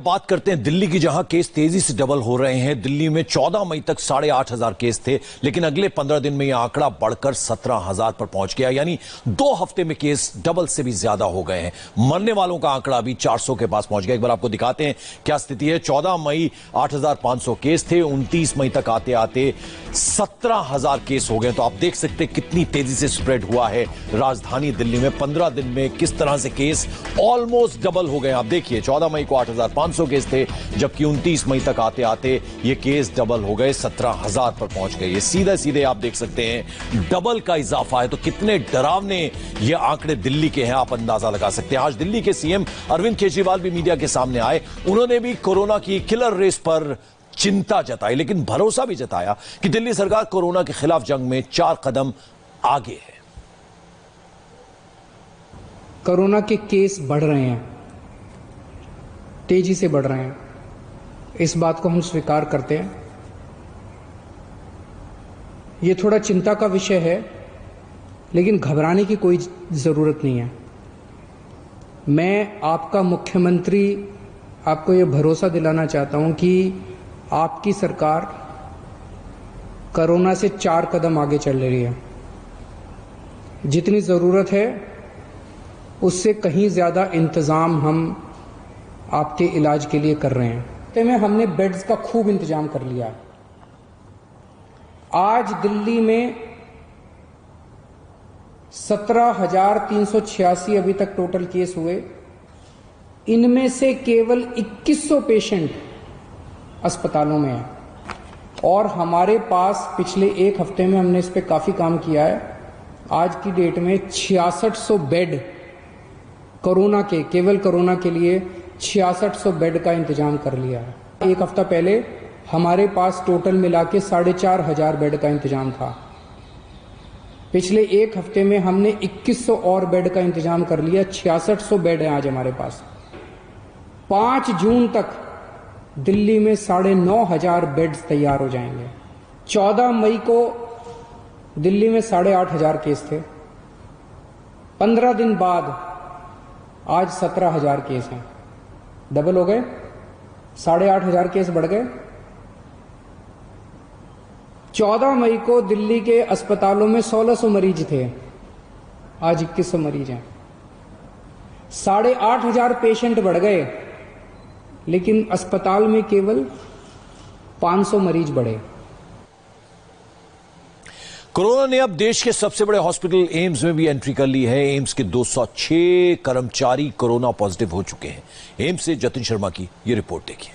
बात करते हैं दिल्ली की, जहां केस तेजी से डबल हो रहे हैं। दिल्ली में 14 मई तक 8,500 केस थे, लेकिन अगले 15 दिन में यह आंकड़ा बढ़कर 17,000 पर पहुंच गया। यानी 2 हफ्ते में केस डबल से भी ज्यादा हो गए हैं। मरने वालों का आंकड़ा अभी 400 के पास पहुंच गया। एक बार आपको दिखाते हैं क्या स्थिति है। 14 मई 8,500 केस थे, 29 मई तक आते आते 17,000 केस हो गए। तो आप देख सकते हैं कितनी तेजी से स्प्रेड हुआ है राजधानी दिल्ली में। 15 दिन में किस तरह से केस ऑलमोस्ट डबल हो गए। आप देखिए 14 मई को 8,500 केस थे, जबकि 29 मई तक आते आते ये केस डबल हो गए, 17,000 पर पहुंच गए। ये सीधे सीधे आप देख सकते हैं डबल का इजाफा है। तो कितने डरावने ये आंकड़े दिल्ली के हैं, आप अंदाजा लगा सकते हैं। आज दिल्ली के सीएम अरविंद केजरीवाल भी मीडिया के सामने आए। उन्होंने भी कोरोना की किलर रेस पर चिंता जताई, लेकिन भरोसा भी जताया कि दिल्ली सरकार कोरोना के खिलाफ जंग में 4 कदम आगे है। कोरोना के केस बढ़ रहे हैं, तेजी से बढ़ रहे हैं, इस बात को हम स्वीकार करते हैं। ये थोड़ा चिंता का विषय है, लेकिन घबराने की कोई जरूरत नहीं है। मैं आपका मुख्यमंत्री आपको ये भरोसा दिलाना चाहता हूं कि आपकी सरकार कोरोना से 4 कदम आगे चल रही है। जितनी जरूरत है उससे कहीं ज्यादा इंतजाम हम आपके इलाज के लिए कर रहे हैं। तो में हमने बेड्स का खूब इंतजाम कर लिया। आज दिल्ली में 17,386 अभी तक टोटल केस हुए। इनमें से केवल 2100 पेशेंट अस्पतालों में है, और हमारे पास पिछले 1 हफ्ते में हमने इस पे काफी काम किया है। आज की डेट में 6600 बेड कोरोना के, केवल कोरोना के लिए 6600 बेड का इंतजाम कर लिया है। 1 हफ्ता पहले हमारे पास टोटल मिला के 4,500 बेड का इंतजाम था। पिछले 1 हफ्ते में हमने 2100 और बेड का इंतजाम कर लिया। 6600 बेड है आज हमारे पास। 5 जून तक दिल्ली में 9,500 बेड्स तैयार हो जाएंगे। 14 मई को दिल्ली में 8,500 केस थे। 15 दिन बाद आज 17,000 केस हैं, डबल हो गए। 8,500 केस बढ़ गए। 14 मई को दिल्ली के अस्पतालों में 1,600 मरीज थे, आज 2,100 मरीज हैं। 8,500 पेशेंट बढ़ गए, लेकिन अस्पताल में केवल 500 मरीज बढ़े। कोरोना ने अब देश के सबसे बड़े हॉस्पिटल एम्स में भी एंट्री कर ली है। एम्स के 206 कर्मचारी कोरोना पॉजिटिव हो चुके हैं। एम्स से जतिन शर्मा की ये रिपोर्ट देखिए।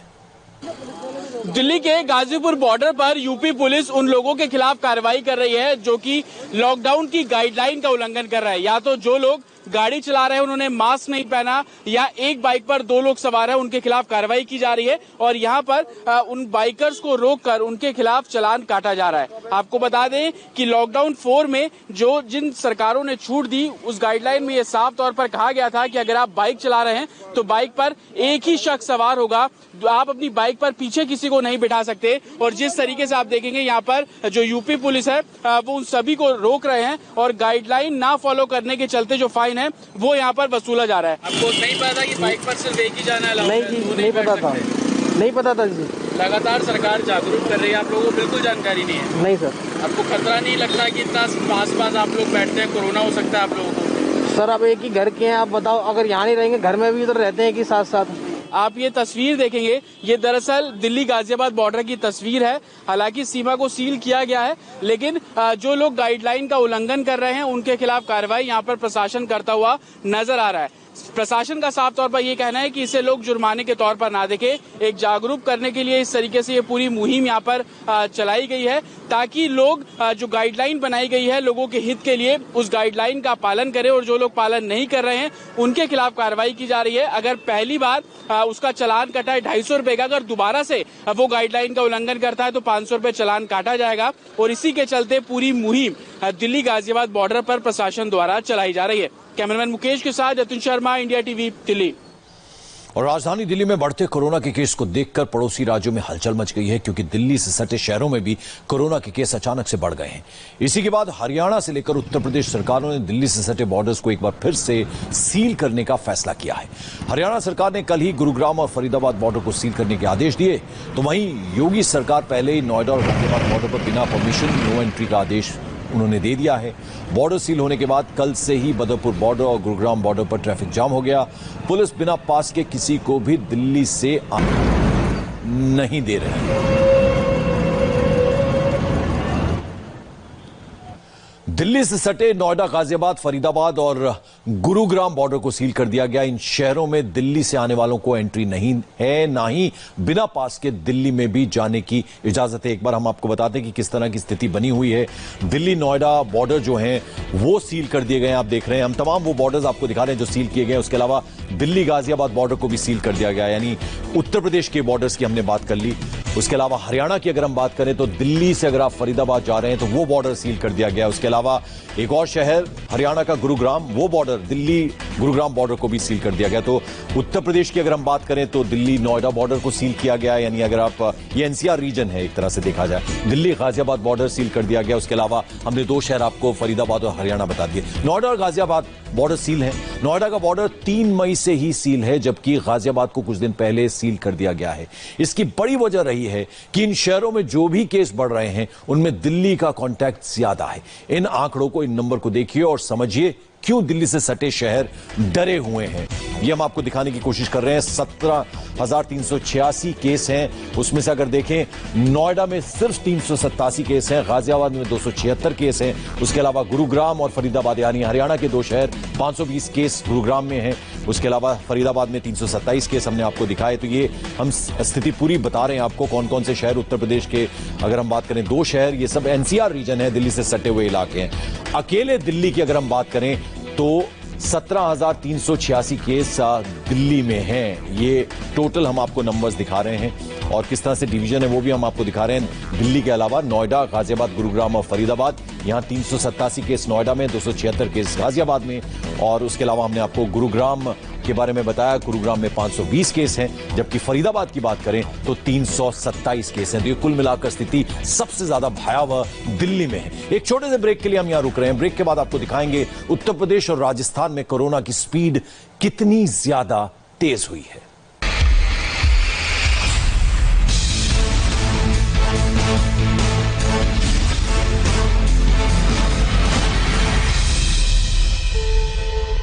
दिल्ली के गाजीपुर बॉर्डर पर यूपी पुलिस उन लोगों के खिलाफ कार्रवाई कर रही है जो कि लॉकडाउन की गाइडलाइन का उल्लंघन कर रहे हैं। या तो जो लोग गाड़ी चला रहे हैं उन्होंने मास्क नहीं पहना, या एक बाइक पर 2 लोग सवार हैं, उनके खिलाफ कार्रवाई की जा रही है। और यहाँ पर उन बाइकर्स को रोककर उनके खिलाफ चालान काटा जा रहा है। आपको बता दें कि लॉकडाउन 4 में जिन सरकारों ने छूट दी, उस गाइडलाइन में ये साफ तौर पर कहा गया था कि अगर आप बाइक चला रहे हैं तो बाइक पर एक ही शख्स सवार होगा। आप अपनी बाइक पर पीछे किसी को नहीं बिठा सकते। और जिस तरीके से आप देखेंगे यहाँ पर जो यूपी पुलिस है वो उन सभी को रोक रहे हैं, और गाइडलाइन ना फॉलो करने के चलते जो फाइन है वो यहाँ पर वसूला जा रहा है। आपको नहीं पता कि बाइक पर सिर्फ एक ही जाना है? नहीं पता था जी। लगातार सरकार जागरूक कर रही है, आप लोगों को बिल्कुल जानकारी नहीं है? नहीं सर। आपको खतरा नहीं लगता कि इतना पास आप लोग बैठते हैं, कोरोना हो सकता है आप लोगों को? सर अब एक ही घर के हैं, आप बताओ, अगर यहाँ नहीं रहेंगे घर में भी उधर रहते हैं कि साथ साथ। आप ये तस्वीर देखेंगे, ये दरअसल दिल्ली गाजियाबाद बॉर्डर की तस्वीर है। हालांकि सीमा को सील किया गया है, लेकिन जो लोग गाइडलाइन का उल्लंघन कर रहे हैं उनके खिलाफ कार्रवाई यहाँ पर प्रशासन करता हुआ नजर आ रहा है। प्रशासन का साफ तौर पर यह कहना है कि इसे लोग जुर्माने के तौर पर ना देखें। एक जागरूक करने के लिए इस तरीके से ये पूरी मुहिम यहाँ पर चलाई गई है, ताकि लोग जो गाइडलाइन बनाई गई है लोगों के हित के लिए, उस गाइडलाइन का पालन करें। और जो लोग पालन नहीं कर रहे हैं उनके खिलाफ कार्रवाई की जा रही है। अगर पहली बार उसका चालान कटा है 250 रुपए का, अगर दोबारा से वो गाइडलाइन का उल्लंघन करता है तो 500 रुपए चालान काटा जाएगा। और इसी के चलते पूरी मुहिम दिल्ली गाजियाबाद बॉर्डर पर प्रशासन द्वारा चलाई जा रही है। कैमरामैन मुकेश के साथ जतिन शर्मा, इंडिया टीवी, दिल्ली। और राजधानी दिल्ली में बढ़ते कोरोना के केस को देखकर पड़ोसी राज्यों में हलचल मच गई है, क्योंकि दिल्ली से सटे शहरों में भी कोरोना के केस अचानक से बढ़ गए हैं। इसी के बाद हरियाणा से लेकर उत्तर प्रदेश सरकारों ने दिल्ली से सटे बॉर्डर्स को एक बार फिर से सील करने का फैसला किया है। हरियाणा सरकार ने कल ही गुरुग्राम और फरीदाबाद बॉर्डर को सील करने के आदेश दिए, तो वहीं योगी सरकार पहले ही नोएडा और गाजियाबाद बॉर्डर पर बिना परमिशन नो एंट्री का आदेश उन्होंने दे दिया है। बॉर्डर सील होने के बाद कल से ही बदरपुर बॉर्डर और गुरुग्राम बॉर्डर पर ट्रैफिक जाम हो गया। पुलिस बिना पास के किसी को भी दिल्ली से नहीं दे रही। दिल्ली से सटे नोएडा, गाजियाबाद, फरीदाबाद और गुरुग्राम बॉर्डर को सील कर दिया गया। इन शहरों में दिल्ली से आने वालों को एंट्री नहीं है, ना ही बिना पास के दिल्ली में भी जाने की इजाजत है। एक बार हम आपको बताते हैं कि किस तरह की स्थिति बनी हुई है। दिल्ली नोएडा बॉर्डर जो हैं वो सील कर दिए गए हैं। आप देख रहे हैं, हम तमाम वो बॉर्डर्स आपको दिखा रहे हैं जो सील किए गए। उसके अलावा दिल्ली गाजियाबाद बॉर्डर को भी सील कर दिया गया, यानी उत्तर प्रदेश के बॉर्डर्स की हमने बात कर ली। उसके अलावा हरियाणा की अगर हम बात करें तो दिल्ली से अगर आप फरीदाबाद जा रहे हैं तो वो बॉर्डर सील कर दिया गया। उसके अलावा एक और शहर हरियाणा का गुरुग्राम, वो बॉर्डर दिल्ली गुरुग्राम बॉर्डर को भी सील कर दिया गया। तो उत्तर प्रदेश की अगर हम बात करें तो दिल्ली नोएडा बॉर्डर को सील किया गया, यानी अगर आप ये एनसीआर रीजन है एक तरह से देखा जाए, दिल्ली गाजियाबाद बॉर्डर सील कर दिया गया। उसके अलावा हमने दो शहर आपको फरीदाबाद और हरियाणा बता दिए। नोएडा और गाजियाबाद बॉर्डर सील है। नोएडा का बॉर्डर 3 मई से ही सील है, जबकि गाजियाबाद को कुछ दिन पहले सील कर दिया गया है। इसकी बड़ी वजह रही है कि इन शहरों में जो भी केस बढ़ रहे हैं उनमें दिल्ली का कांटेक्ट ज्यादा है। इन आंकड़ों को, इन नंबर को देखिए और समझिए क्यों दिल्ली से सटे शहर डरे हुए हैं। ये हम आपको दिखाने की कोशिश कर रहे हैं। 17,386 केस हैं, उसमें से अगर देखें नोएडा में सिर्फ 387 केस हैं, गाजियाबाद में 276 केस हैं। उसके अलावा गुरुग्राम और फरीदाबाद यानी हरियाणा के दो शहर, 520 केस गुरुग्राम में हैं। उसके अलावा फरीदाबाद में 327 केस हमने आपको दिखाए। तो ये हम स्थिति पूरी बता रहे हैं आपको, कौन कौन से शहर उत्तर प्रदेश के, अगर हम बात करें 2 शहर, ये सब एनसीआर रीजन है, दिल्ली से सटे हुए इलाके हैं। अकेले दिल्ली की अगर हम बात करें तो 17,386 केस दिल्ली में हैं। ये टोटल हम आपको नंबर्स दिखा रहे हैं और किस तरह से डिवीजन है वो भी हम आपको दिखा रहे हैं। दिल्ली के अलावा नोएडा, गाजियाबाद, गुरुग्राम और फरीदाबाद, यहाँ 387 केस नोएडा में, 276 केस गाजियाबाद में। और उसके अलावा हमने आपको गुरुग्राम के बारे में बताया, गुरुग्राम में 520 केस हैं, जबकि फरीदाबाद की बात करें तो 327 केस हैं। तो ये कुल मिलाकर स्थिति सबसे ज्यादा भयावह दिल्ली में है। एक छोटे से ब्रेक के लिए हम यहां रुक रहे हैं। ब्रेक के बाद आपको दिखाएंगे उत्तर प्रदेश और राजस्थान में कोरोना की स्पीड कितनी ज्यादा तेज हुई है।